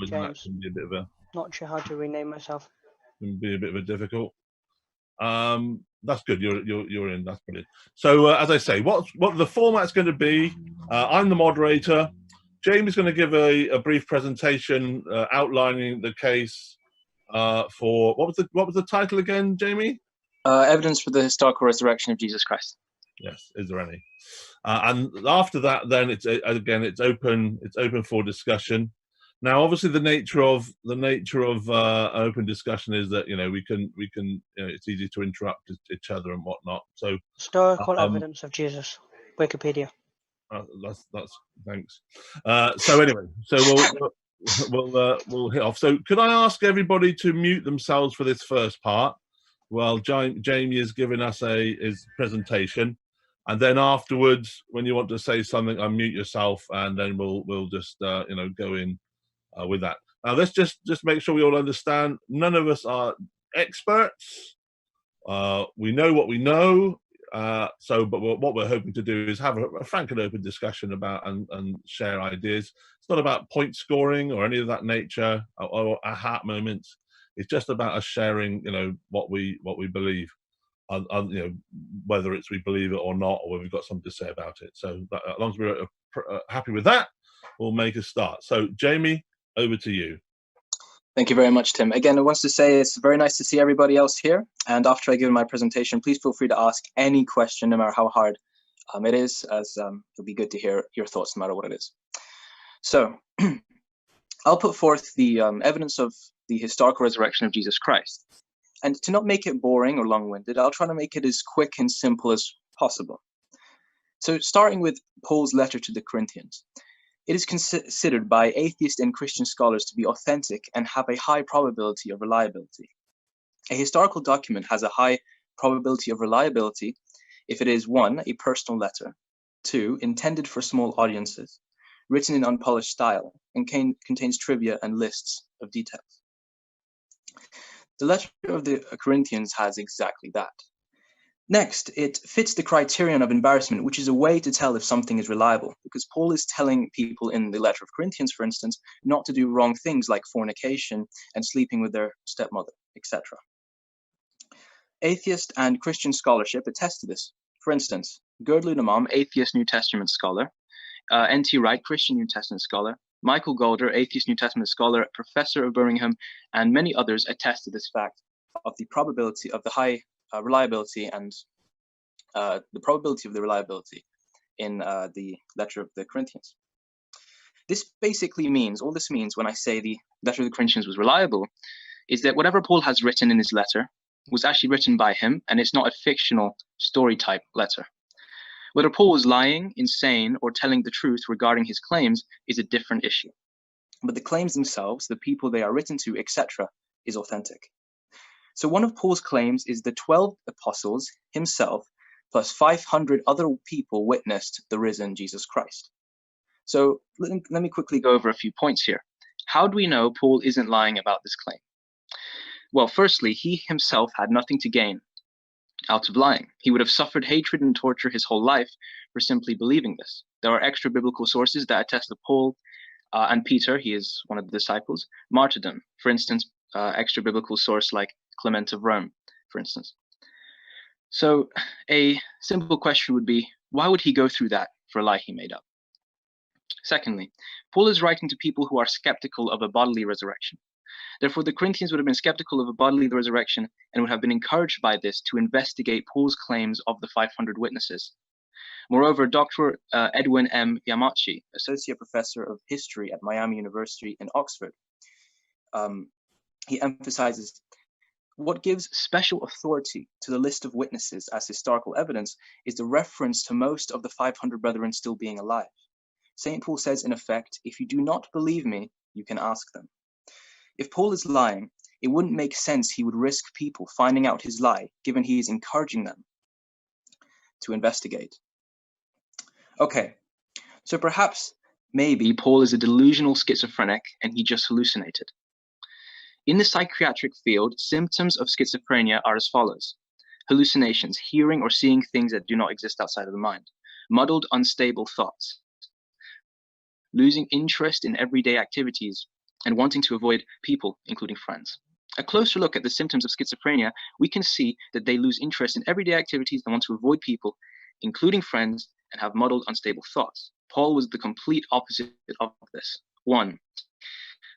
That James. can be a bit of a Not sure how to rename myself. difficult. That's good. You're in. That's brilliant. So as I say, what the format's going to be? I'm the moderator. James is going to give a brief presentation outlining the case for what was the title again, Jamie? Evidence for the historical resurrection of Jesus Christ. Yes. Is there any? And after that, then it's open for discussion. Now, obviously, the nature of open discussion is that we can it's easy to interrupt each other and whatnot. So Historical evidence of Jesus. Wikipedia. That's thanks. So anyway, we'll hit off. So could I ask everybody to mute themselves for this first part while Jamie is giving us his presentation, and then afterwards, when you want to say something, unmute yourself, and then we'll just go in with that. Now let's just make sure we all understand. None of us are experts. We know what we know. But what we're hoping to do is have a frank and open discussion about and share ideas. It's not about point scoring or any of that nature or aha moments. It's just about us sharing, what we believe, whether it's we believe it or not, or whether we've got something to say about it. So as long as we're happy with that, we'll make a start. So Jamie, over to you. Thank you very much, Tim. Again, I want to say it's very nice to see everybody else here. And after I give my presentation, please feel free to ask any question, no matter how hard it is, as it'll be good to hear your thoughts, no matter what it is. So I'll put forth the evidence of the historical resurrection of Jesus Christ. And to not make it boring or long-winded, I'll try to make it as quick and simple as possible. So starting with Paul's letter to the Corinthians. It is considered by atheist and Christian scholars to be authentic and have a high probability of reliability. A historical document has a high probability of reliability if it is 1, a personal letter, 2, intended for small audiences, written in unpolished style, and contains trivia and lists of details. The letter of the Corinthians has exactly that. Next, it fits the criterion of embarrassment, which is a way to tell if something is reliable, because Paul is telling people in the letter of Corinthians, for instance, not to do wrong things like fornication and sleeping with their stepmother, etc. Atheist and Christian scholarship attest to this. For instance, Gerd Ludemam, atheist New Testament scholar, N.T. Wright, Christian New Testament scholar, Michael Golder, atheist New Testament scholar, professor of Birmingham, and many others attest to this fact of the probability of the high reliability and the probability of the reliability in the letter of the Corinthians. This basically means, all this means when I say the letter of the Corinthians was reliable, is that whatever Paul has written in his letter was actually written by him, and it's not a fictional story type letter. Whether Paul was lying, insane, or telling the truth regarding his claims is a different issue. But the claims themselves, the people they are written to, etc., is authentic. So one of Paul's claims is the 12 apostles himself plus 500 other people witnessed the risen Jesus Christ. So let me quickly go over a few points here. How do we know Paul isn't lying about this claim? Well, firstly, he himself had nothing to gain out of lying. He would have suffered hatred and torture his whole life for simply believing this. There are extra biblical sources that attest to Paul and Peter, he is one of the disciples, martyrdom. For instance, extra biblical source like Clement of Rome, for instance. So a simple question would be, why would he go through that for a lie he made up? Secondly, Paul is writing to people who are skeptical of a bodily resurrection. Therefore, the Corinthians would have been skeptical of a bodily resurrection and would have been encouraged by this to investigate Paul's claims of the 500 witnesses. Moreover, Dr. Edwin M. Yamachi, Associate Professor of History at Miami University in Oxford, he emphasizes, what gives special authority to the list of witnesses as historical evidence is the reference to most of the 500 brethren still being alive. St. Paul says, in effect, if you do not believe me, you can ask them. If Paul is lying, it wouldn't make sense he would risk people finding out his lie, given he is encouraging them to investigate. Okay, so perhaps, maybe, Paul is a delusional schizophrenic and he just hallucinated. In the psychiatric field, symptoms of schizophrenia are as follows. Hallucinations, hearing or seeing things that do not exist outside of the mind. Muddled, unstable thoughts. Losing interest in everyday activities. and wanting to avoid people, including friends. A closer look at the symptoms of schizophrenia, we can see that they lose interest in everyday activities and want to avoid people, including friends, and have muddled, unstable thoughts. Paul was the complete opposite of this. 1.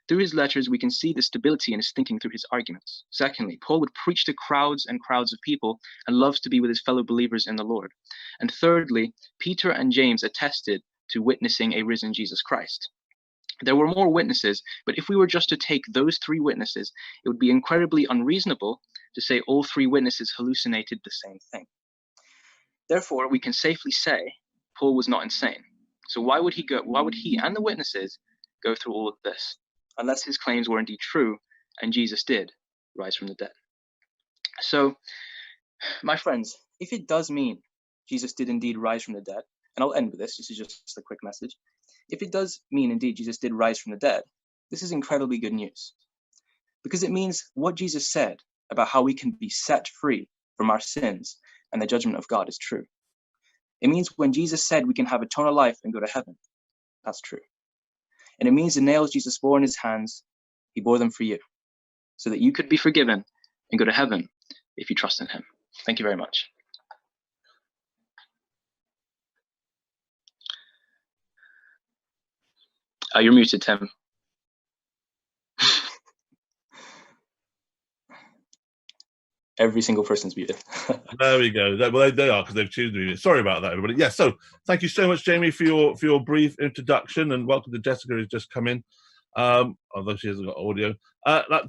Through his letters, we can see the stability in his thinking through his arguments. Secondly, Paul would preach to crowds and crowds of people and loves to be with his fellow believers in the Lord. And thirdly, Peter and James attested to witnessing a risen Jesus Christ. There were more witnesses, but if we were just to take those 3 witnesses, it would be incredibly unreasonable to say all 3 witnesses hallucinated the same thing. Therefore, we can safely say Paul was not insane. So why would he and the witnesses go through all of this, unless his claims were indeed true and Jesus did rise from the dead? So, my friends, if it does mean Jesus did indeed rise from the dead, and I'll end with this is just a quick message. If it does mean indeed Jesus did rise from the dead, this is incredibly good news, because it means what Jesus said about how we can be set free from our sins and the judgment of God is true. It means when Jesus said we can have eternal life and go to heaven, that's true. And it means the nails Jesus bore in his hands, he bore them for you, so that you could be forgiven and go to heaven if you trust in him. Thank you very much. You're muted, Tim. Every single person's muted. There we go. Well, they are, because they've chosen to be muted. Sorry about that, everybody. Yeah, so thank you so much, Jamie, for your brief introduction, and welcome to Jessica, who's just come in, although she hasn't got audio.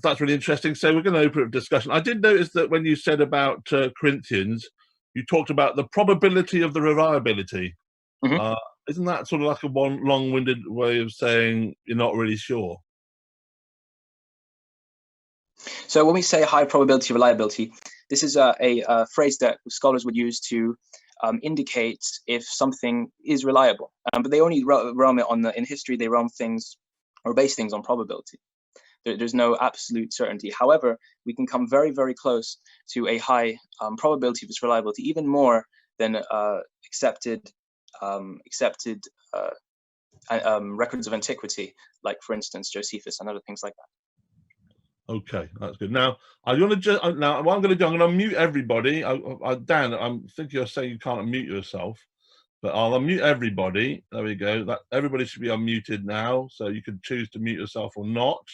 That's really interesting. So we're going to open up discussion. I did notice that when you said about Corinthians, you talked about the probability of the reliability. Mm-hmm. Isn't that sort of like a long-winded way of saying you're not really sure? So when we say high probability of reliability, this is a phrase that scholars would use to indicate if something is reliable. But they only realm it in history, they realm things or base things on probability. There's no absolute certainty. However, we can come very, very close to a high probability of its reliability, even more than accepted records of antiquity, like, for instance, Josephus and other things like that. Okay, that's good. Now, I'm going to just now what I'm going to do, I'm going to unmute everybody. Dan, I'm thinking you're saying you can't unmute yourself, but I'll unmute everybody. There we go. That everybody should be unmuted now, so you can choose to mute yourself or not.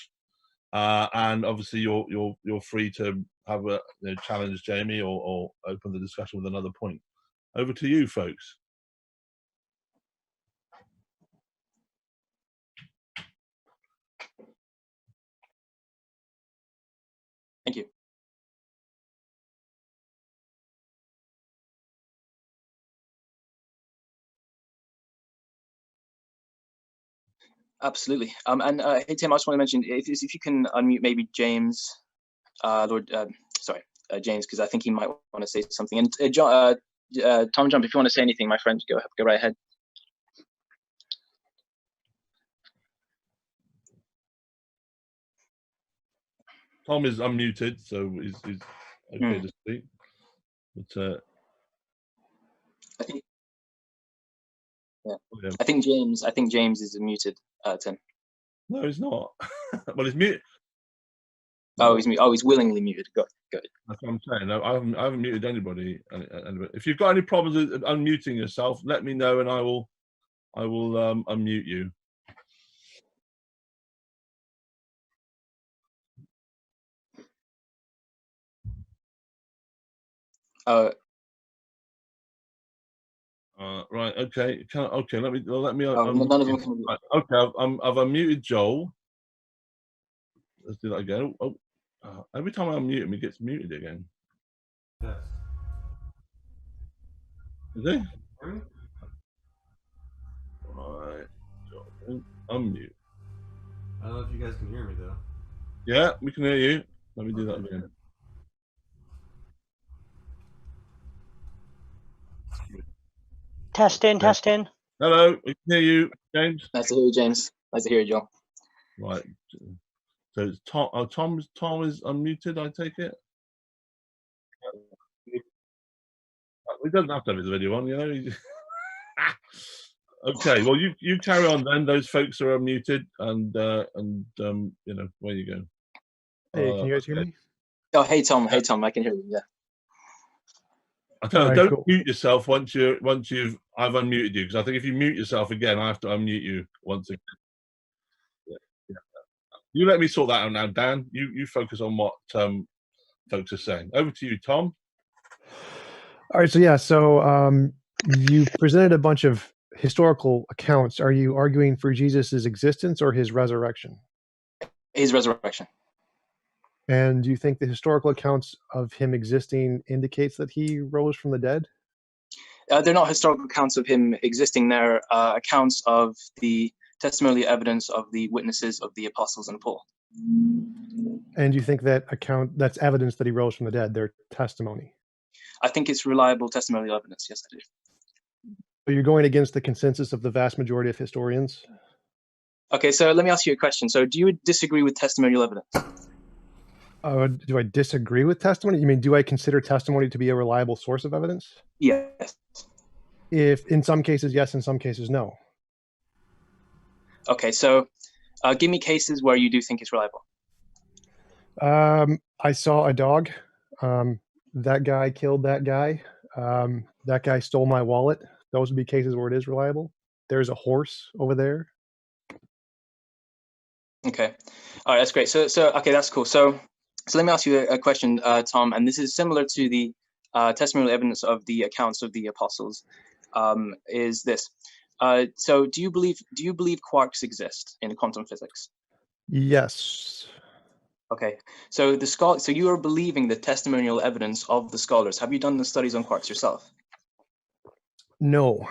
And obviously, you're free to have a challenge Jamie or open the discussion with another point. Over to you, folks. Thank you. Absolutely. And hey, Tim, I just want to mention, if you can unmute maybe James, James, because I think he might want to say something. And TJump, if you want to say anything, my friend, go right ahead. Tom is unmuted, so he's okay to speak. But I think, yeah. I think James is muted, Tim. No, he's not. Well, he's muted. Oh, he's willingly muted. Good. That's what I'm saying. No, I haven't muted anybody. If you've got any problems with unmuting yourself, let me know, and I will unmute you. Right. Okay. Let me. None of them can. Right, okay. I've unmuted Joel. Let's do that again. Every time I unmute him, he gets muted again. Yes. Is he? Right. Unmute. I don't know if you guys can hear me though. Yeah, we can hear you. Let me do that again. Testing. Hello, we can hear you, James. Nice to hear you, James. Nice to hear you, Joel. Right. So it's Tom. Tom is unmuted. I take it. We doesn't have to have his video on, you know. Okay, well, you carry on then. Those folks are unmuted, and you know, where you go. Hey, can you guys hear me? Oh, hey Tom, hey Tom, I can hear you. Yeah. Don't, Alright, cool. mute yourself once I've unmuted you, because I think if you mute yourself again, I have to unmute you once again. Yeah, yeah. You let me sort that out now, Dan. You focus on what folks are saying. Over to you, Tom. All right, so yeah, you presented a bunch of historical accounts. Are you arguing for Jesus's existence or his resurrection? His resurrection. And do you think the historical accounts of him existing indicates that he rose from the dead? They're not historical accounts of him existing. They're accounts of the testimonial evidence of the witnesses of the apostles and Paul. And do you think that's evidence that he rose from the dead, their testimony? I think it's reliable testimonial evidence. Yes, I do. So you're going against the consensus of the vast majority of historians? Okay, so let me ask you a question. So do you disagree with testimonial evidence? Do I disagree with testimony? You mean, do I consider testimony to be a reliable source of evidence? Yes. If in some cases, yes, in some cases, no. Okay, so give me cases where you do think it's reliable. I saw a dog. That guy killed that guy. That guy stole my wallet. Those would be cases where it is reliable. There's a horse over there. Okay, all right, that's great. So okay, that's cool. So let me ask you a question, Tom, and this is similar to the testimonial evidence of the accounts of the apostles. Is this? So do you believe quarks exist in quantum physics? Yes. Okay, so so you are believing the testimonial evidence of the scholars. Have you done the studies on quarks yourself? No.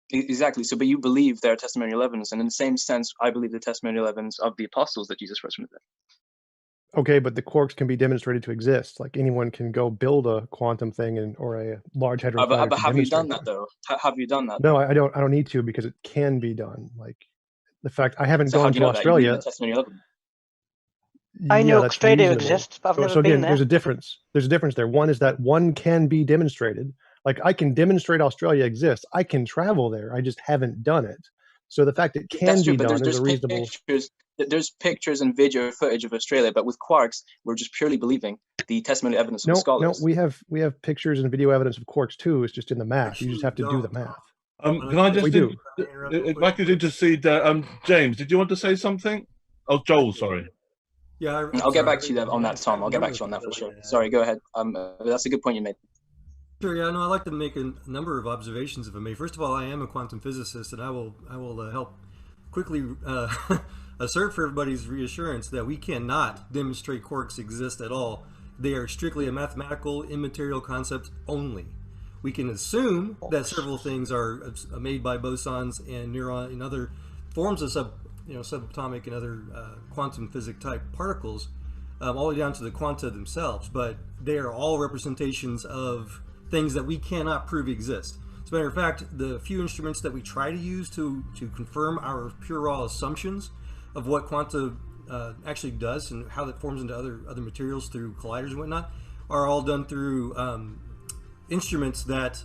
Exactly. So, but you believe their testimonial evidence, and in the same sense, I believe the testimonial evidence of the apostles that Jesus rose from the dead. Okay, but the quarks can be demonstrated to exist. Like anyone can go build a quantum thing or a large hadron collider. But have you done that though? Have you done that? No, I don't need to, because it can be done. Like the fact I haven't So gone how do you to know Australia. that? You believe the testimonial evidence? I know that's Australia reasonable. exists, but I've never So been again, there. there's a difference. There's a difference there. One is that one can be demonstrated. Like I can demonstrate Australia exists. I can travel there. I just haven't done it. So the fact it can be done is a reasonable. There's pictures and video footage of Australia, but with quarks, we're just purely believing the testimonial evidence of the scholars. No, we have pictures and video evidence of quarks too. It's just in the math. You just have to do the math. Can I just if I could intercede, James, did you want to say something? Oh, Joel, sorry. Yeah, I'll get back to you on that, Tom. I'll get back to you on that for sure. Sorry, go ahead. That's a good point you made. Sure. Yeah. No, I'd like to make a number of observations, if I may. First of all, I am a quantum physicist, and I will help quickly assert for everybody's reassurance that we cannot demonstrate quarks exist at all. They are strictly a mathematical, immaterial concept only. We can assume that several things are made by bosons and neutron and other forms of subatomic and other quantum physics type particles, all the way down to the quanta themselves, but they are all representations of things that we cannot prove exist. As a matter of fact, the few instruments that we try to use to confirm our pure raw assumptions of what quanta actually does and how that forms into other materials through colliders and whatnot are all done through instruments that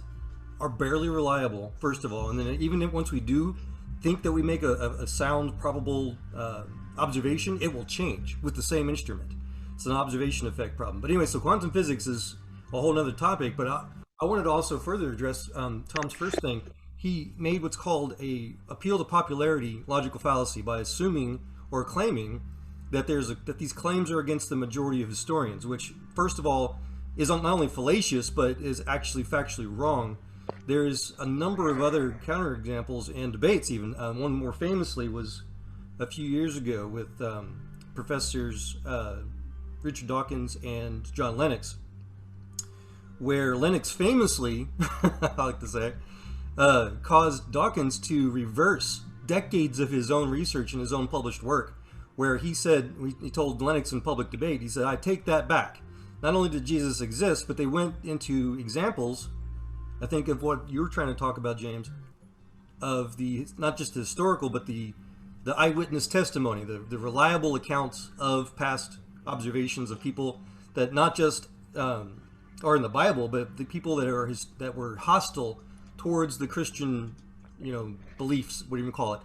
are barely reliable, first of all, and then even once we do think that we make a sound probable observation, it will change with the same instrument. It's an observation effect problem. But anyway, so quantum physics is a whole other topic, but I wanted to also further address Tom's first thing. He made what's called a appeal to popularity logical fallacy by assuming or claiming that that these claims are against the majority of historians, which first of all is not only fallacious but is actually factually wrong. There's a number of other counterexamples and debates even. One more famously was a few years ago with professors Richard Dawkins and John Lennox, where Lennox famously, I like to say, caused Dawkins to reverse decades of his own research and his own published work, where he told Lennox in public debate, he said, I take that back. Not only did Jesus exist, but they went into examples, I think, of what you were trying to talk about, James, of the not just the historical, but the eyewitness testimony, the reliable accounts of past observations of people that not just are in the Bible, but the people that were hostile towards the Christian, beliefs, what do you call it.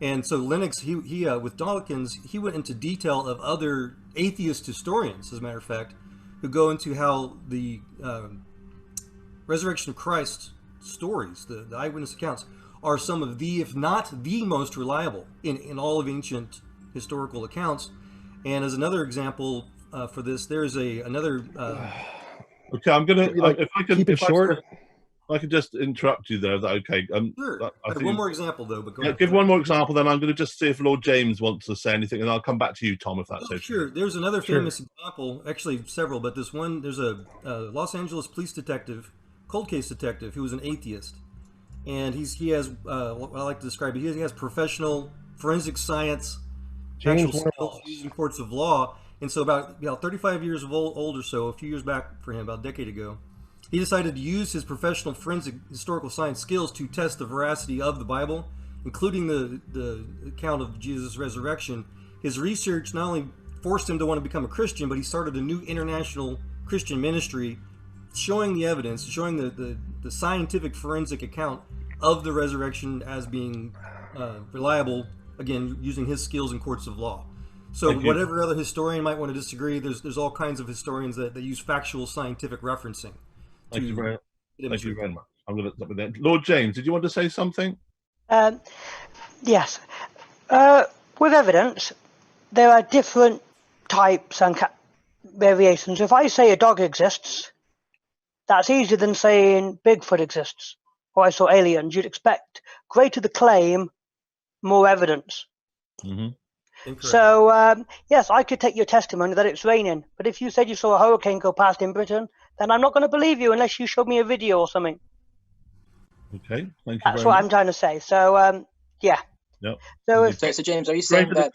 And so Lennox, he with Dawkins, he went into detail of other atheist historians, as a matter of fact, who go into how the resurrection of Christ stories, the eyewitness accounts, are some of the, if not the most reliable in all of ancient historical accounts. And as another example for this, there's another. Okay, I'm gonna if I can keep it short. I could just interrupt you there. Is that okay? Sure. I think One more example though, but go ahead. Give one more example, then I'm going to just see if Lord James wants to say anything, and I'll come back to you, Tom, if that's okay. Sure. There's another famous example, actually several, but this one, there's a Los Angeles police detective, cold case detective, who was an atheist, and he has what I like to describe. He has professional forensic science, actual skills used in courts of law, and so about 35 years old or so, a few years back for him, about a decade ago, he decided to use his professional forensic historical science skills to test the veracity of the Bible, including the account of Jesus' resurrection. His research not only forced him to want to become a Christian, but he started a new international Christian ministry, showing the evidence, showing the scientific forensic account of the resurrection as being reliable, again, using his skills in courts of law. So whatever other historian might want to disagree, there's all kinds of historians that use factual scientific referencing. Thank you very much. I'm going to stop with that. Lord James, did you want to say something? Yes. With evidence, there are different types and variations. If I say a dog exists, that's easier than saying Bigfoot exists, or I saw aliens. You'd expect greater the claim, more evidence. Mm-hmm. So, yes, I could take your testimony that it's raining, but if you said you saw a hurricane go past in Britain, then I'm not going to believe you unless you showed me a video or something. Okay, thank you. That's what I'm trying to say. So, yeah. Yep. So James, are you saying that?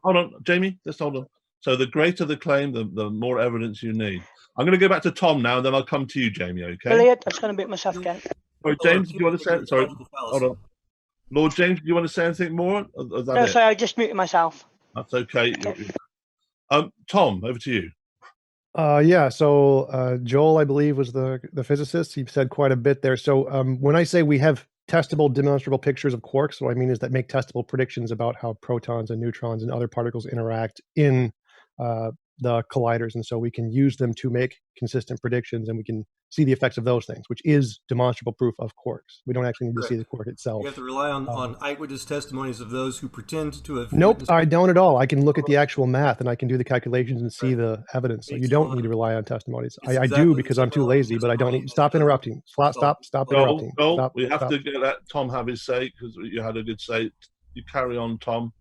Hold on, Jamie. Just hold on. So the greater the claim, the more evidence you need. I'm going to go back to Tom now, and then I'll come to you, Jamie. Okay. Brilliant. I'm just going to beat myself again. Sorry, James, do you want to say? Sorry, hold on. Lord James, do you want to say anything more? No, sorry, I just muted myself. That's okay. Tom, over to you. So Joel, I believe, was the physicist. He said quite a bit there. So when I say we have testable, demonstrable pictures of quarks, what I mean is that make testable predictions about how protons and neutrons and other particles interact in the colliders, and so we can use them to make consistent predictions, and we can see the effects of those things, which is demonstrable proof of quarks. We don't actually need to see the quark itself. You have to rely on eyewitness testimonies of those who pretend to have... Nope, I don't at all. I can look at the actual math, and I can do the calculations and see the evidence. So you don't need to rely on testimonies. I do because I'm too lazy, but I don't need... Stop interrupting. Stop interrupting. No, we have to let Tom have his say, because you had a good say. You carry on, Tom.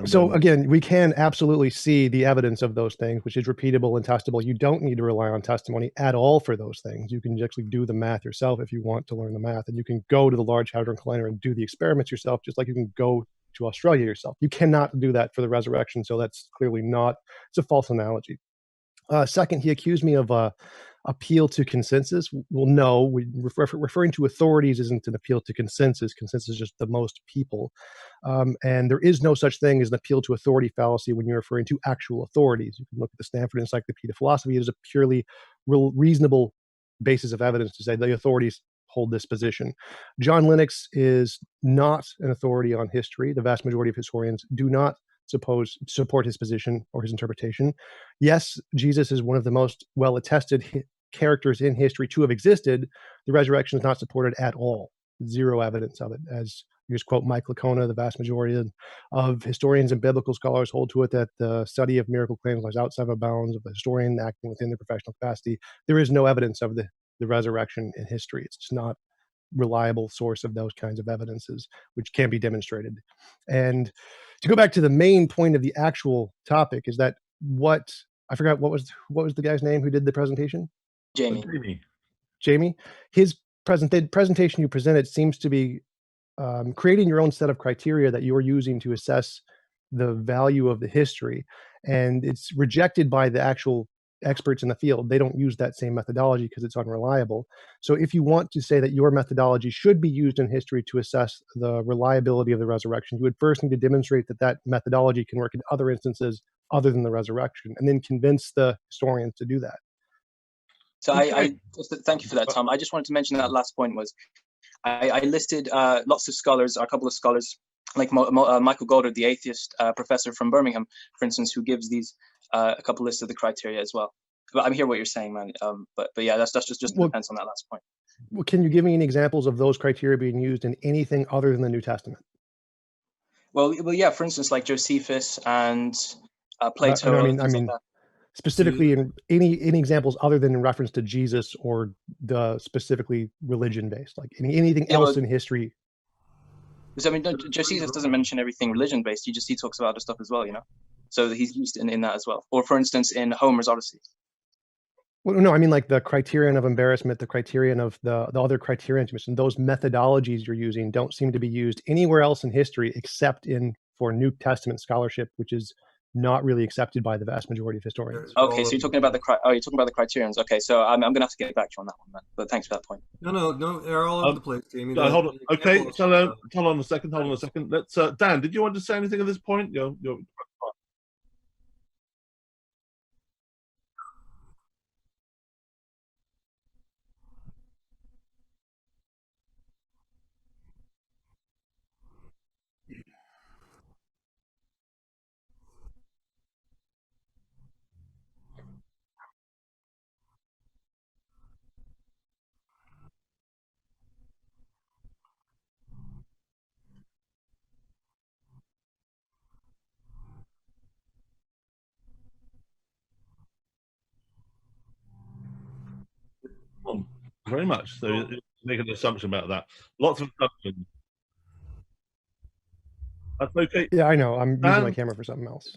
So again, we can absolutely see the evidence of those things, which is repeatable and testable. You don't need to rely on testimony at all for those things. You can actually do the math yourself if you want to learn the math, and you can go to the Large Hadron Collider and do the experiments yourself, just like you can go to Australia yourself. You cannot do that for the resurrection, so that's clearly not, it's a false analogy. Second, he accused me of appeal to consensus. Well, no, referring to authorities isn't an appeal to consensus. Consensus is just the most people. And there is no such thing as an appeal to authority fallacy when you're referring to actual authorities. You can look at the Stanford Encyclopedia of Philosophy. It is a purely reasonable basis of evidence to say the authorities hold this position. John Lennox is not an authority on history. The vast majority of historians do not support his position or his interpretation. Yes, Jesus is one of the most well-attested characters in history to have existed. The resurrection is not supported at all. Zero evidence of it. As you just quote Mike Licona, the vast majority of historians and biblical scholars hold to it that the study of miracle claims lies outside the bounds of the historian acting within their professional capacity. There is no evidence of the resurrection in history. It's just not reliable source of those kinds of evidences, which can be demonstrated. And to go back to the main point of the actual topic is that I forgot what was the guy's name who did the presentation? Jamie. His presentation you presented seems to be creating your own set of criteria that you're using to assess the value of the history, and it's rejected by the actual experts in the field. They don't use that same methodology because it's unreliable. So if you want to say that your methodology should be used in history to assess the reliability of the resurrection, you would first need to demonstrate that that methodology can work in other instances other than the resurrection, and then convince the historians to do that. So I thank you for that, Tom. I just wanted to mention that last point was I listed lots of scholars, a couple of scholars, like Michael Goldard, the atheist professor from Birmingham, for instance, who gives these a couple lists of the criteria as well. But I hear what you're saying, man. But yeah, that's just depends on that last point. Well, can you give me any examples of those criteria being used in anything other than the New Testament? Well, yeah. For instance, like Josephus and Plato. No, I mean, like specifically in any examples other than in reference to Jesus or the specifically religion based, like anything else in history. Because I mean, Josephus doesn't mention everything religion based. He talks about other stuff as well, you know. So he's used in that as well. Or for instance, in Homer's Odyssey. Well, no, I mean like the criterion of embarrassment, the criterion of the other criterion, and those methodologies you're using don't seem to be used anywhere else in history except for New Testament scholarship, which is not really accepted by the vast majority of historians. Okay, so you're talking about the criterions. Okay, so I'm gonna have to get back to you on that one, man. But thanks for that point. No, they're all over the place, Jamie. Hold on. Okay, so hold on a second. Let's Dan, did you want to say anything at this point? You're very much. So you make an assumption about that. Lots of assumptions. That's okay. Yeah, I know. I'm using my camera for something else.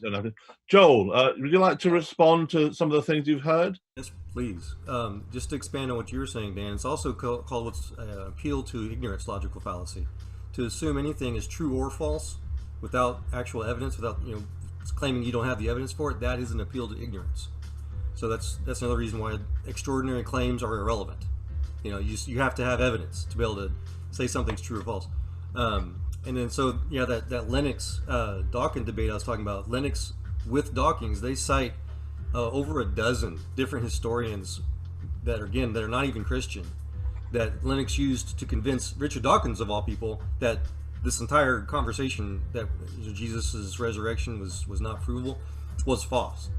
Joel, would you like to respond to some of the things you've heard? Yes, please. Just to expand on what you were saying, Dan, it's also called what's appeal to ignorance logical fallacy. To assume anything is true or false without actual evidence, without claiming you don't have the evidence for it, that is an appeal to ignorance. So that's another reason why extraordinary claims are irrelevant. You have to have evidence to be able to say something's true or false. And then so yeah, that Lennox Dawkins debate I was talking about, Lennox with Dawkins, they cite over a dozen different historians that are not even Christian, that Lennox used to convince Richard Dawkins of all people that this entire conversation that Jesus's resurrection was not provable was false.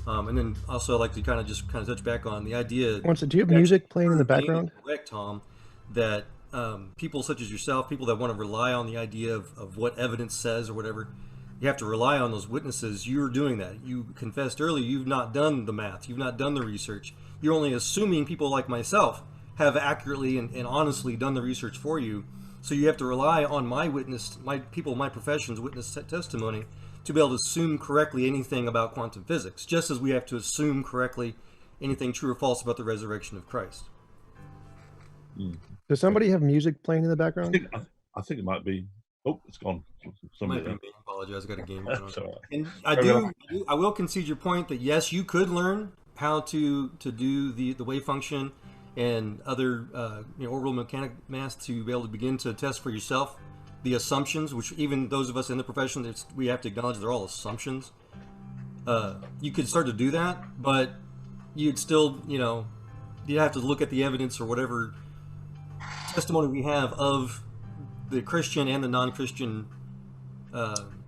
And then also I'd like to kind of touch back on the idea. Do you have music playing in the background? Correct, Tom, that people such as yourself, people that want to rely on the idea of what evidence says or whatever, you have to rely on those witnesses. You're doing that. You confessed earlier you've not done the math, you've not done the research. You're only assuming people like myself have accurately and honestly done the research for you. So you have to rely on my profession's witness testimony to be able to assume correctly anything about quantum physics, just as we have to assume correctly anything true or false about the resurrection of Christ. Does somebody have music playing in the background? I think it might be. Oh, it's gone. Might be me. I apologize. I got a game going on. Right. And I will concede your point that yes, you could learn how to do the wave function and other orbital mechanic math to be able to begin to test for yourself the assumptions, which even those of us in the profession, we have to acknowledge they're all assumptions. You could start to do that, but you'd still, you'd have to look at the evidence or whatever testimony we have of the Christian and the non-Christian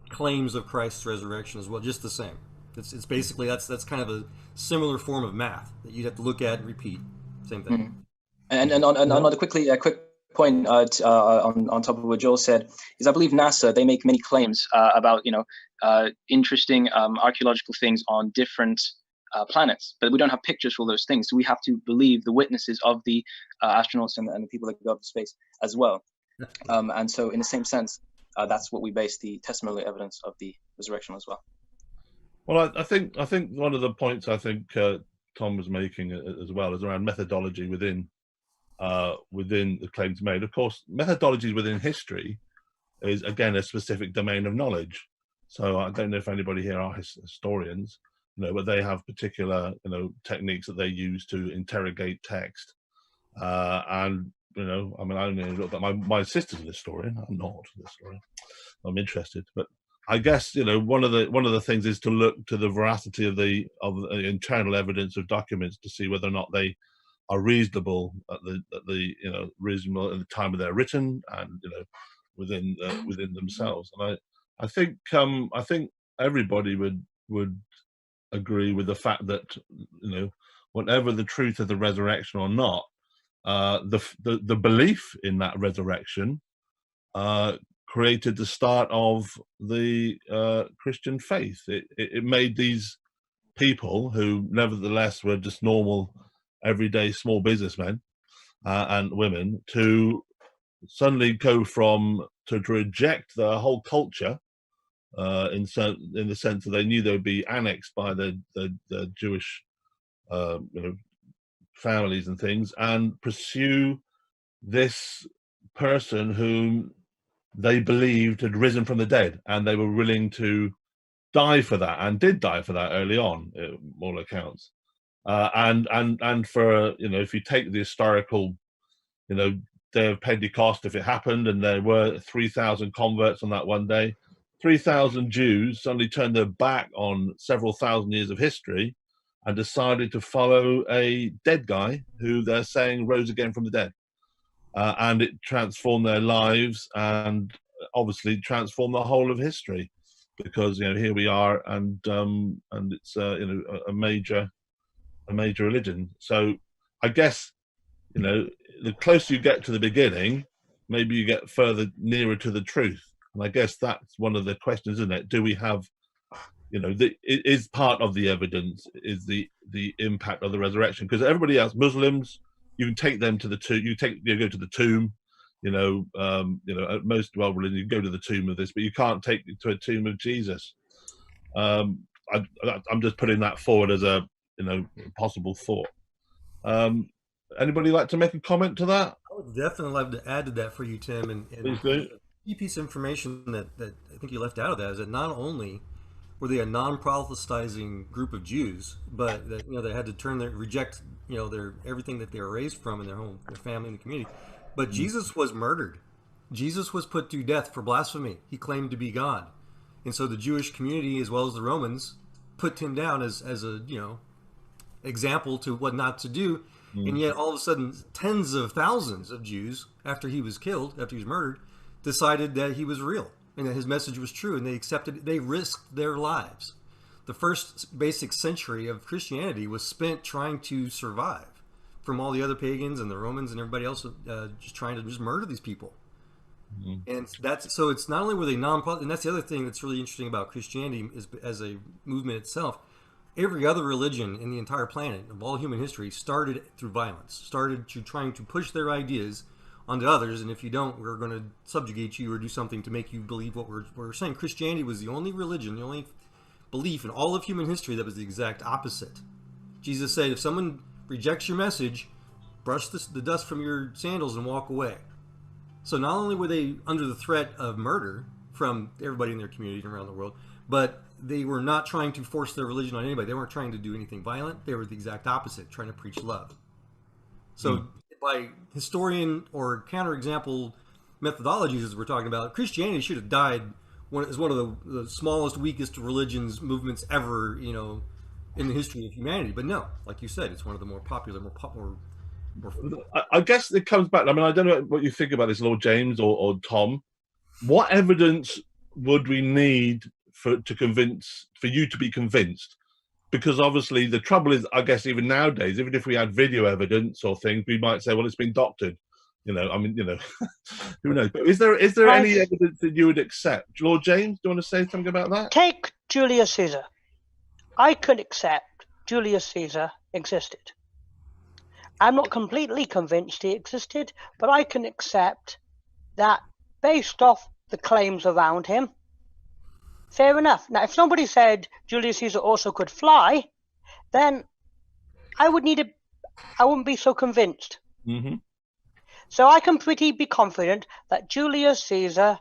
claims of Christ's resurrection as well, just the same. It's basically, that's kind of a similar form of math that you'd have to look at and repeat. Same thing. And on a quick point on top of what Joel said is, I believe NASA, they make many claims about interesting archaeological things on different planets, but we don't have pictures for those things, so we have to believe the witnesses of the astronauts and the people that go up to space as well. And so in the same sense, that's what we base the testimonial evidence of the resurrection as well. Well, I think one of the points I think Tom was making as well is around methodology within the claims made. Of course, methodologies within history is again a specific domain of knowledge. So I don't know if anybody here are historians, but they have particular techniques that they use to interrogate text. And I only look, but my sister's a historian. I'm not a historian. I'm interested, but I guess one of the things is to look to the veracity of the internal evidence of documents to see whether or not they are reasonable at the reasonable at the time of their written, and within themselves. And I think everybody would agree with the fact that whatever the truth of the resurrection or not, the belief in that resurrection created the start of the Christian faith. It made these people, who nevertheless were just normal, everyday small businessmen and women, to suddenly go to reject the whole culture in the sense that they knew they would be annexed by the Jewish families and things, and pursue this person whom they believed had risen from the dead, and they were willing to die for that, and did die for that early on, all accounts. And for if you take the historical, day of Pentecost, if it happened, and there were 3,000 converts on that one day, 3,000 Jews suddenly turned their back on several thousand years of history and decided to follow a dead guy who they're saying rose again from the dead. And it transformed their lives, and obviously transformed the whole of history, because here we are, and it's a major religion. So I guess the closer you get to the beginning, maybe you get further nearer to the truth. And I guess that's one of the questions, isn't it? Do we have, it is part of the evidence is the impact of the resurrection? Because everybody else, Muslims, you can take them to the tomb. You go to the tomb. At most world religions, you go to the tomb of this, but you can't take it to a tomb of Jesus. I'm just putting that forward as a possible thought. Anybody like to make a comment to that? I would definitely love to add to that for you, Tim. And Please do. A key piece of information that I think you left out of that is that not only were they a non-proselytizing group of Jews, but that they had to reject their everything that they were raised from in their home, their family, and the community. But Jesus was murdered. Jesus was put to death for blasphemy. He claimed to be God, and so the Jewish community, as well as the Romans, put him down as a example to what not to do. And yet, all of a sudden, tens of thousands of Jews, after he was killed, after he was murdered, decided that he was real and that his message was true, and they accepted it. They risked their lives. The first basic century of Christianity was spent trying to survive from all the other pagans and the Romans and everybody else just trying to just murder these people. And so it's not only were they and that's the other thing that's really interesting about Christianity is, as a movement itself, every other religion in the entire planet of all human history started through violence, started trying to push their ideas onto others, and if you don't, we're going to subjugate you or do something to make you believe what we're saying. Christianity was the only religion, the only belief in all of human history that was the exact opposite. Jesus said, if someone rejects your message, brush the dust from your sandals and walk away. So not only were they under the threat of murder from everybody in their community and around the world, but they were not trying to force their religion on anybody. They weren't trying to do anything violent. They were the exact opposite, trying to preach love. So by historian or counterexample methodologies, as we're talking about, Christianity should have died as one of the smallest, weakest religions, movements ever, in the history of humanity. But no, like you said, it's one of the more popular, more I guess it comes back. I mean, I don't know what you think about this, Lord James or Tom. What evidence would we need for you to be convinced? Because obviously the trouble is, I guess even nowadays, even if we had video evidence or things, we might say, well, it's been doctored. Who knows? But is there any evidence that you would accept? Lord James, do you want to say something about that? Take Julius Caesar. I could accept Julius Caesar existed. I'm not completely convinced he existed, but I can accept that based off the claims around him. Fair enough. Now, if somebody said Julius Caesar also could fly, then I wouldn't be so convinced. Mm-hmm. So I can pretty be confident that Julius Caesar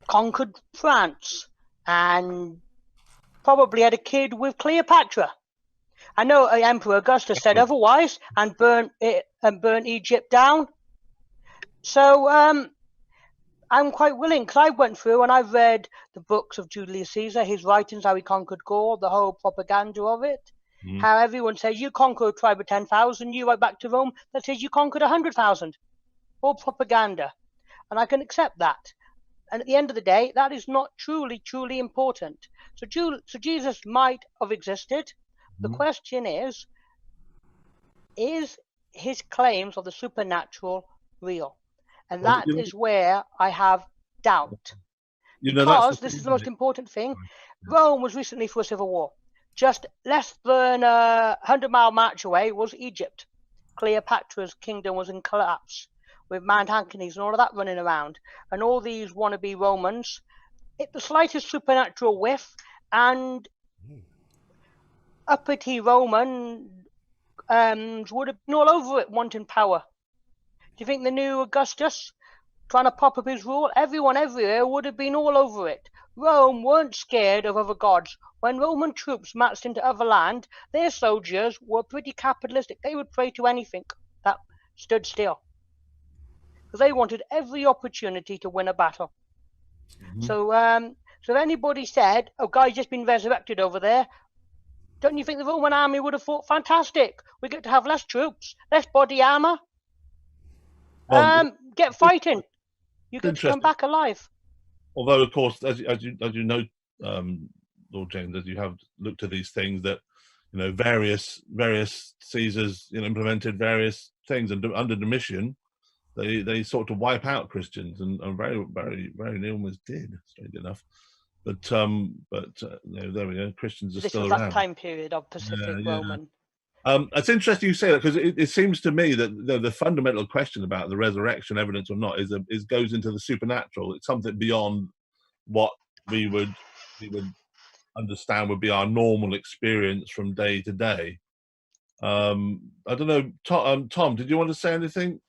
conquered France and probably had a kid with Cleopatra. I know Emperor Augustus said otherwise and burnt Egypt down. So I'm quite willing, because I went through and I read the books of Julius Caesar, his writings, how he conquered Gaul, the whole propaganda of it. How everyone says you conquer a tribe of 10,000, you write back to Rome that says you conquered 100,000. All propaganda. And I can accept that. And at the end of the day, that is not truly important. So Jesus might have existed. The question is his claims of the supernatural real? And that is where I have doubt. Because this is the most important thing. Rome was recently through a civil war. Just less than a 100-mile march away was Egypt. Cleopatra's kingdom was in collapse, with Mount Anthony's and all of that running around. And all these wannabe Romans, the slightest supernatural whiff, and uppity Roman would have been all over it, wanting power. Do you think the new Augustus, trying to pop up his rule, everyone everywhere would have been all over it? Rome weren't scared of other gods. When Roman troops marched into other land, their soldiers were pretty capitalistic. They would pray to anything that stood still, because they wanted every opportunity to win a battle. So if anybody said, "Oh, guy's just been resurrected over there," don't you think the Roman army would have thought, "Fantastic, we get to have less troops, less body armor, get fighting, you get to come back alive"? Although, of course, as you know, Lord James, as you have looked at these things, that various Caesars implemented various things, and under Domitian, they sought to wipe out Christians, and very nearly almost did, strange enough. But there we go. Christians are still around. This was that time period of Pacific Roman. It's interesting you say that, because it seems to me that the fundamental question about the resurrection, evidence or not, is goes into the supernatural. It's something beyond what we would understand would be our normal experience from day to day. I don't know, Tom, did you want to say anything?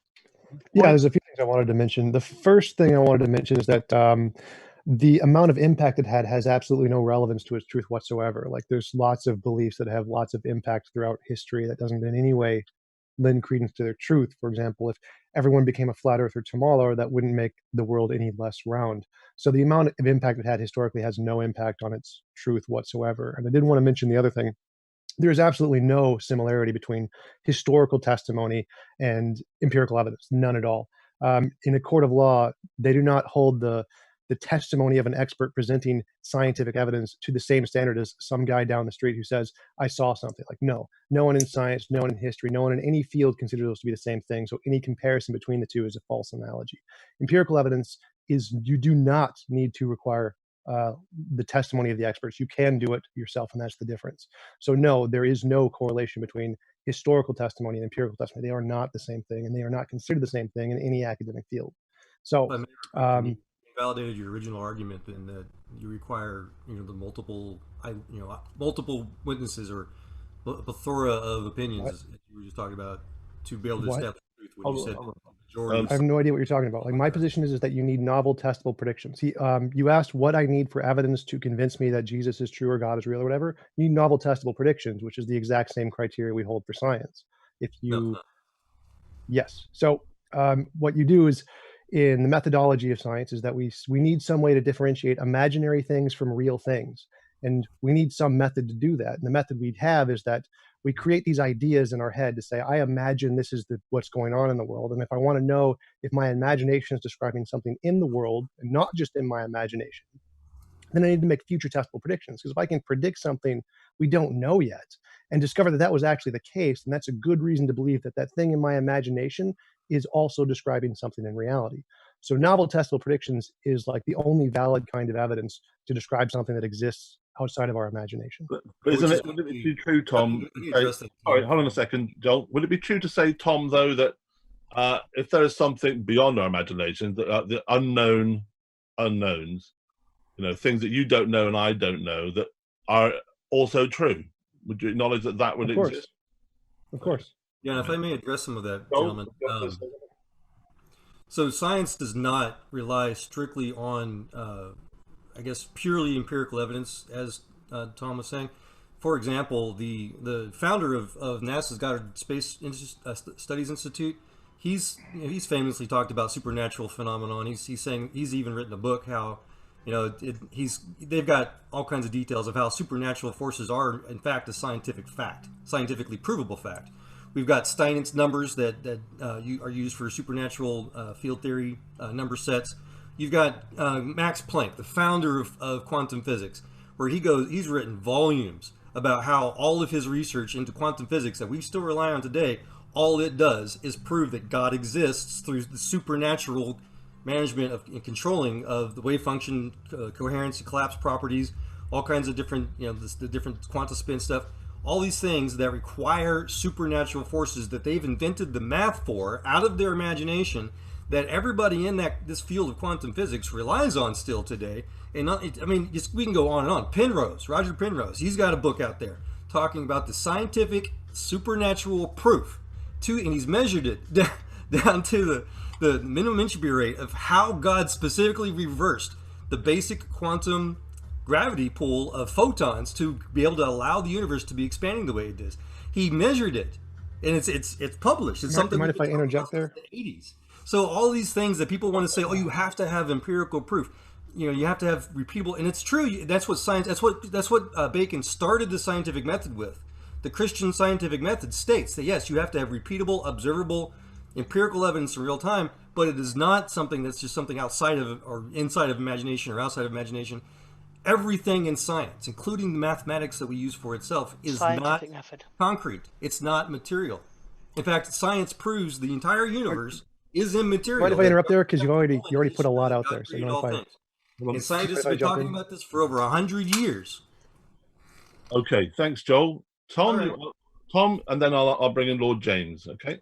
Yeah, there's a few things I wanted to mention. The first thing I wanted to mention is that the amount of impact it had has absolutely no relevance to its truth whatsoever. Like, there's lots of beliefs that have lots of impact throughout history that doesn't in any way lend credence to their truth. For example, if everyone became a flat earther tomorrow, that wouldn't make the world any less round. So the amount of impact it had historically has no impact on its truth whatsoever. And I did want to mention the other thing. There is absolutely no similarity between historical testimony and empirical evidence, none at all. In a court of law, they do not hold the testimony of an expert presenting scientific evidence to the same standard as some guy down the street who says, "I saw something." Like, no one in science, no one in history, no one in any field considers those to be the same thing. So any comparison between the two is a false analogy. Empirical evidence is, you do not need to require the testimony of the experts. You can do it yourself, and that's the difference. So no, there is no correlation between historical testimony and empirical testimony. They are not the same thing, and they are not considered the same thing in any academic field. So validated your original argument in that you require the multiple witnesses or a plethora of opinions, as you were just talking about, to be able to establish truth. When you said I have no idea what you're talking about. Like, my position is that you need novel testable predictions. You asked what I need for evidence to convince me that Jesus is true or God is real or whatever. You need novel testable predictions, which is the exact same criteria we hold for science. Yes. So what you do is, in the methodology of science, is that we need some way to differentiate imaginary things from real things. And we need some method to do that. And the method we have is that we create these ideas in our head to say, I imagine this is what's going on in the world. And if I want to know if my imagination is describing something in the world and not just in my imagination, then I need to make future testable predictions. Because if I can predict something we don't know yet and discover that was actually the case, then that's a good reason to believe that that thing in my imagination is also describing something in reality. So novel testable predictions is like the only valid kind of evidence to describe something that exists outside of our imagination. But would it be true, Tom? Sorry, hold on a second, Joel. Would it be true to say, Tom, though, that if there is something beyond our imagination, that the unknown unknowns, things that you don't know and I don't know, that are also true? Would you acknowledge that would exist? Of course. Yeah, and if I may address some of that, gentlemen. So science does not rely strictly on, I guess, purely empirical evidence, as Tom was saying. For example, the founder of NASA's Goddard Space Studies Institute, he's famously talked about supernatural phenomenon. He's saying, he's even written a book how You know, they've got all kinds of details of how supernatural forces are, in fact, a scientific fact, scientifically provable fact. We've got Steinitz numbers that are used for supernatural field theory number sets. You've got Max Planck, the founder of quantum physics, where he's written volumes about how all of his research into quantum physics that we still rely on today, all it does is prove that God exists through the supernatural management of and controlling of the wave function, coherence, collapse properties, all kinds of different, the different quantum spin stuff, all these things that require supernatural forces that they've invented the math for out of their imagination, that everybody in this field of quantum physics relies on still today. And we can go on and on. Roger Penrose, he's got a book out there talking about the scientific supernatural proof and he's measured it down to the minimum entropy rate of how God specifically reversed the basic quantum gravity pull of photons to be able to allow the universe to be expanding the way it is. He measured it, and it's published. It's something. Mind if I interject there? In the 80s. So all these things that people want to say, oh, you have to have empirical proof. You have to have repeatable, and it's true. That's what science. That's what Bacon started the scientific method with. The Christian scientific method states that yes, you have to have repeatable, observable, empirical evidence in real time, but it is not something that's just something outside of or inside of imagination or outside of imagination. Everything in science, including the mathematics that we use for itself, is not concrete. It's not material. In fact, science proves the entire universe is immaterial. Mind if I interrupt there? Because you already put a lot out there. So and scientists have been talking about this for over 100 years. Okay, thanks, Joel. Tom, and then I'll bring in Lord James. Okay.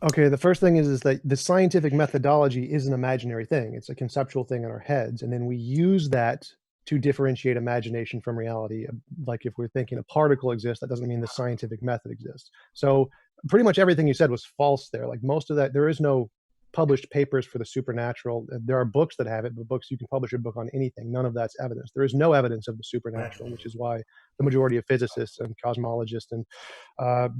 Okay, the first thing is that the scientific methodology is an imaginary thing. It's a conceptual thing in our heads, and then we use that to differentiate imagination from reality. Like if we're thinking a particle exists, that doesn't mean the scientific method exists. So pretty much everything you said was false there. Like most of that, there is no published papers for the supernatural. There are books that have it, but you can publish a book on anything. None of that's evidence. There is no evidence of the supernatural, which is why the majority of physicists and cosmologists and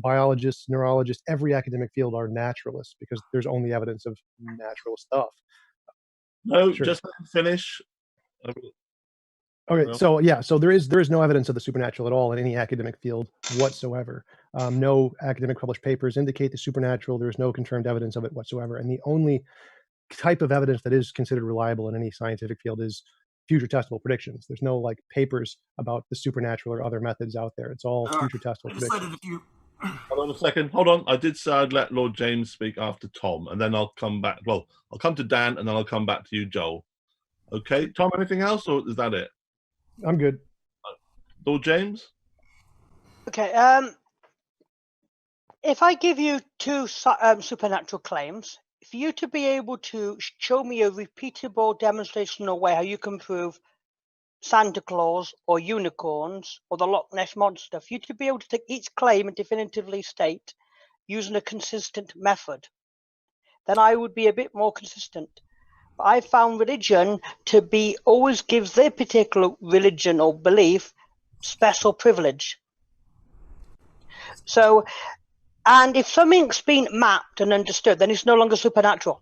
biologists, neurologists, every academic field are naturalists, because there's only evidence of natural stuff. No, sure. Just let me finish. Okay, so there is no evidence of the supernatural at all in any academic field whatsoever. No academic published papers indicate the supernatural. There's no confirmed evidence of it whatsoever. And the only type of evidence that is considered reliable in any scientific field is future testable predictions. There's no like papers about the supernatural or other methods out there. It's all future testable predictions. Hold on a second. Hold on. I did say I'd let Lord James speak after Tom, and then I'll come back. Well, I'll come to Dan, and then I'll come back to you, Joel. Okay, Tom, anything else, or is that it? I'm good. Lord James? Okay, if I give you two supernatural claims, for you to be able to show me a repeatable demonstrational way how you can prove Santa Claus or unicorns or the Loch Ness Monster, for you to be able to take each claim and definitively state using a consistent method, then I would be a bit more consistent. I found religion to be always gives their particular religion or belief special privilege. So, and if something's been mapped and understood, then it's no longer supernatural.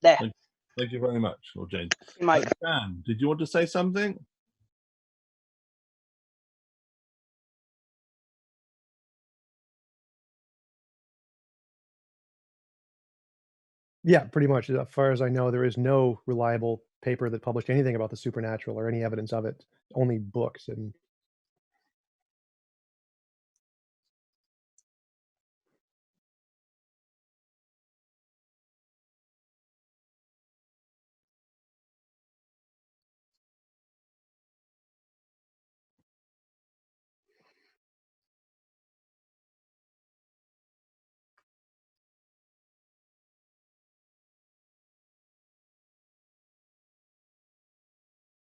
There. Thank you very much, Lord James. Mike. Dan, did you want to say something? Yeah, pretty much. As far as I know, there is no reliable paper that published anything about the supernatural or any evidence of it. Only books. And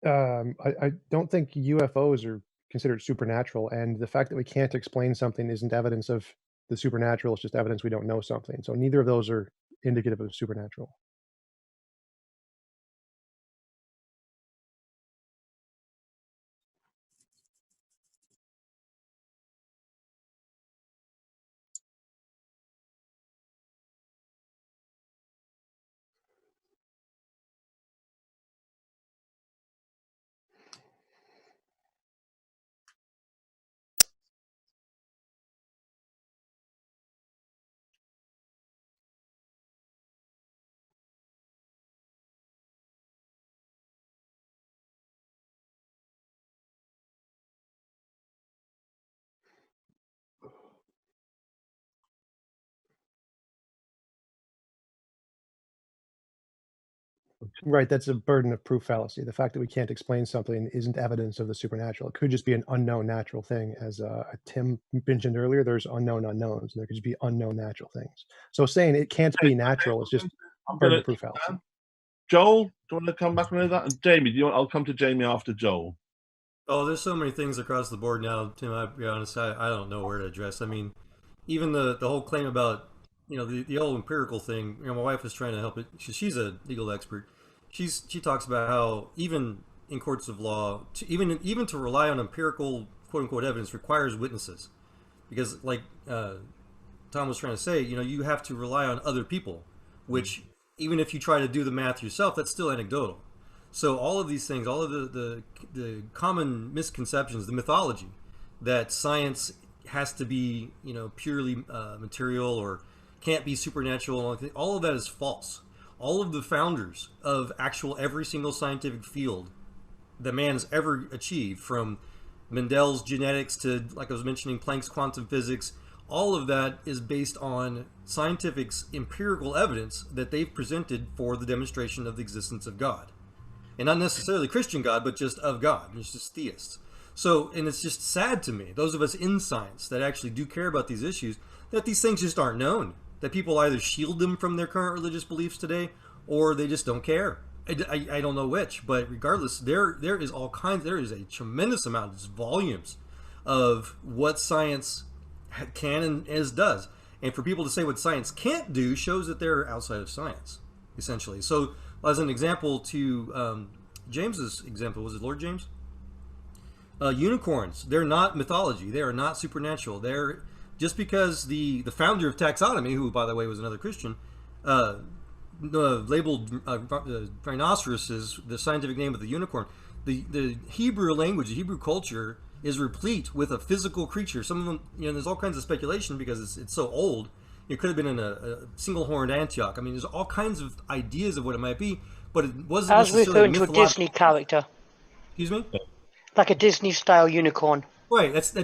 I don't think UFOs are considered supernatural, and the fact that we can't explain something isn't evidence of the supernatural. It's just evidence we don't know something. So neither of those are indicative of supernatural. Right, that's a burden of proof fallacy. The fact that we can't explain something isn't evidence of the supernatural. It could just be an unknown natural thing. As Tim mentioned earlier, there's unknown unknowns, and there could just be unknown natural things. So saying it can't be natural is just burden of proof fallacy. Joel, do you want to come back on that? And Jamie, I'll come to Jamie after Joel. Oh, there's so many things across the board now, Tim. I'll be honest, I don't know where to address. I mean, even the whole claim about, the old empirical thing. My wife is trying to help it. She's a legal expert. She talks about how even in courts of law, even to rely on empirical quote unquote evidence requires witnesses, because like Tom was trying to say, you have to rely on other people, which even if you try to do the math yourself, that's still anecdotal. So all of these things, all of the common misconceptions, the mythology that science has to be, purely material or can't be supernatural, all of that is false. All of the founders of every single scientific field that man has ever achieved, from Mendel's genetics to, like I was mentioning, Planck's quantum physics, all of that is based on scientific empirical evidence that they've presented for the demonstration of the existence of God. And not necessarily Christian God, but just of God. It's just theists. So, and it's just sad to me, those of us in science that actually do care about these issues, that these things just aren't known. That people either shield them from their current religious beliefs today, or they just don't care. I don't know which, but regardless, there is a tremendous amount, just volumes of what science can and does. And for people to say what science can't do shows that they're outside of science, essentially. So, as an example to James's example, was it Lord James? Unicorns, they're not mythology. They are not supernatural. They're just because the founder of taxonomy, who by the way was another Christian, labeled rhinoceros as the scientific name of the unicorn. The Hebrew language, the Hebrew culture is replete with a physical creature. Some of them, there's all kinds of speculation because it's so old. It could have been in a single-horned Antioch. I mean, there's all kinds of ideas of what it might be, but it wasn't necessarily referring to a Disney character. Excuse me? Like a Disney-style unicorn. Right. It's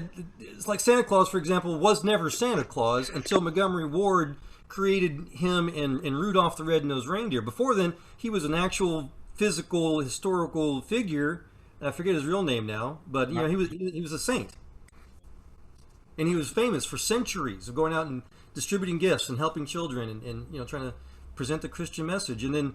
like Santa Claus, for example, was never Santa Claus until Montgomery Ward created him and Rudolph the Red-Nosed Reindeer. Before then, he was an actual physical, historical figure. I forget his real name now, but he was a saint. And he was famous for centuries of going out and distributing gifts and helping children and trying to present the Christian message. And then,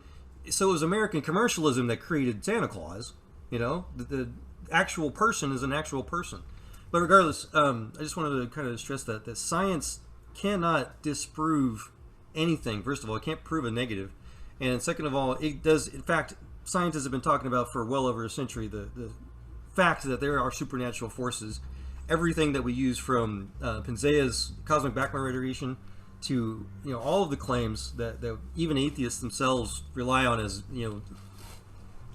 so it was American commercialism that created Santa Claus. The actual person is an actual person. But regardless, I just wanted to kind of stress that science cannot disprove anything. First of all, it can't prove a negative. And second of all, it does, in fact, scientists have been talking about for well over a century the fact that there are supernatural forces. Everything that we use from Penzias's cosmic background radiation to all of the claims that even atheists themselves rely on as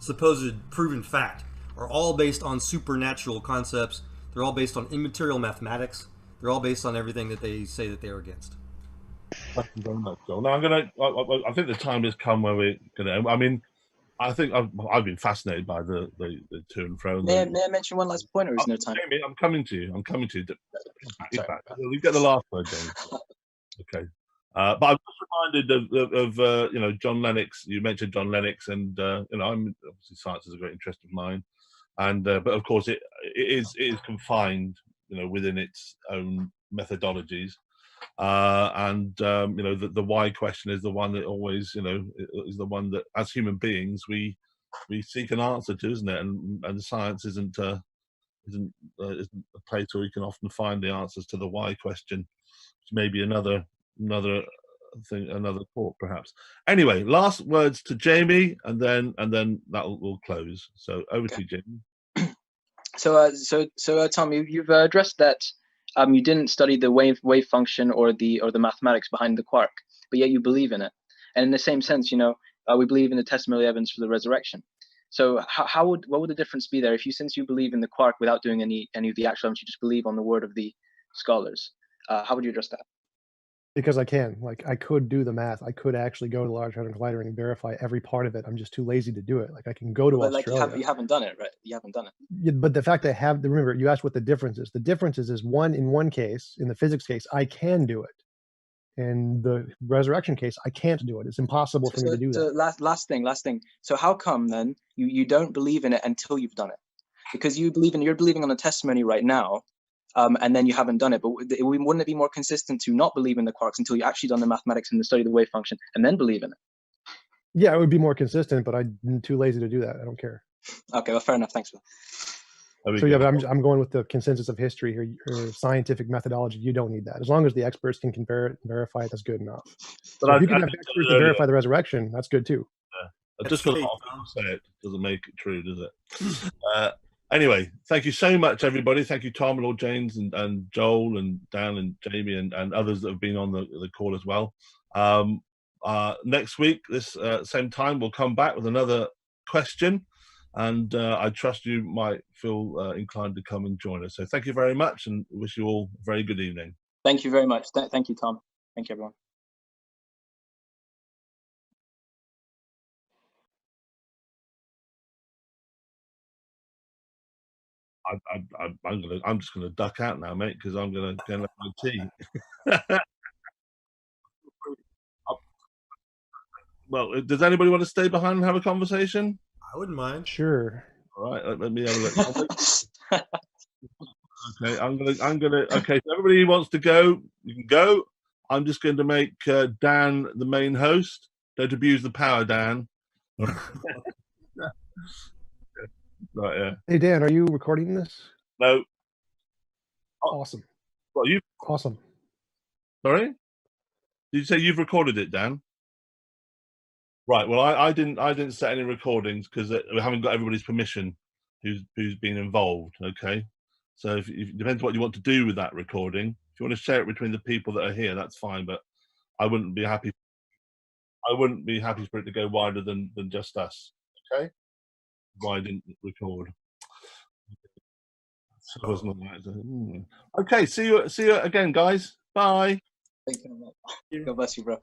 supposed proven fact are all based on supernatural concepts. They're all based on immaterial mathematics. They're all based on everything that they say that they are against. Thank you very much, Joel. Now I think the time has come where we're gonna. I mean, I think I've been fascinated by the to and fro. May I mention one last point, or is no time? Jamie, I'm coming to you. You get the last word, Jamie. Okay. But I'm just reminded of John Lennox. You mentioned John Lennox, and I'm obviously science is a great interest of mine, and but of course it is confined within its own methodologies, and the why question is the one that always is the one that as human beings we seek an answer to, isn't it? And science isn't a place where we can often find the answers to the why question, which may be another thing, another talk perhaps. Anyway, last words to Jamie, and then that will close. So over to you, Jamie. So Tom, you've addressed that you didn't study the wave function or the mathematics behind the quark, but yet you believe in it. And in the same sense, we believe in the testimonial evidence for the resurrection. So what would the difference be there since you believe in the quark without doing any of the actual evidence, you just believe on the word of the scholars? How would you address that? Because I can. I could do the math. I could actually go to the Large Hadron Collider and verify every part of it. I'm just too lazy to do it. I can go to Australia. You haven't done it, right? You haven't done it. Yeah, but the fact that remember, you asked what the difference is. The difference is in one case, in the physics case, I can do it. In the resurrection case, I can't do it. It's impossible for me to do So that. last thing. So how come then you don't believe in it until you've done it? Because you're believing on the testimony right now, and then you haven't done it. But wouldn't it be more consistent to not believe in the quarks until you actually done the mathematics and the study of the wave function, and then believe in it? Yeah, it would be more consistent, but I'm too lazy to do that. I don't care. Okay, well, fair enough. Thanks, Phil. So yeah, but I'm going with the consensus of history here, or scientific methodology. You don't need that. As long as the experts can verify it, that's good enough. But So if you can have experts to verify the resurrection, that's good too. Just because a lot of people say it doesn't make it true, does it? Anyway, thank you so much, everybody. Thank you, Tom and all James and Joel and Dan and Jamie and others that have been on the call as well. Next week, this same time, we'll come back with another question, and I trust you might feel inclined to come and join us. So thank you very much, and wish you all a very good evening. Thank you very much. Thank you, Tom. Thank you, everyone. I'm just gonna duck out now, mate, because I'm gonna go and have my tea. Well, does anybody want to stay behind and have a conversation? I wouldn't mind. Sure. All right, let me have a look. Okay, I'm gonna. Okay, so everybody who wants to go, you can go. I'm just going to make Dan the main host. Don't abuse the power, Dan. Right, yeah. Hey Dan, are you recording this? No. Awesome. Well, you. Awesome. Sorry. Did you say you've recorded it, Dan? Right. Well, I didn't set any recordings because we haven't got everybody's permission who's been involved. Okay. So if it depends what you want to do with that recording. If you want to share it between the people that are here, that's fine. But I wouldn't be happy. I wouldn't be happy for it to go wider than just us. Okay. Why didn't record? Okay. See you again, guys. Bye. Thank you. God bless you, bro.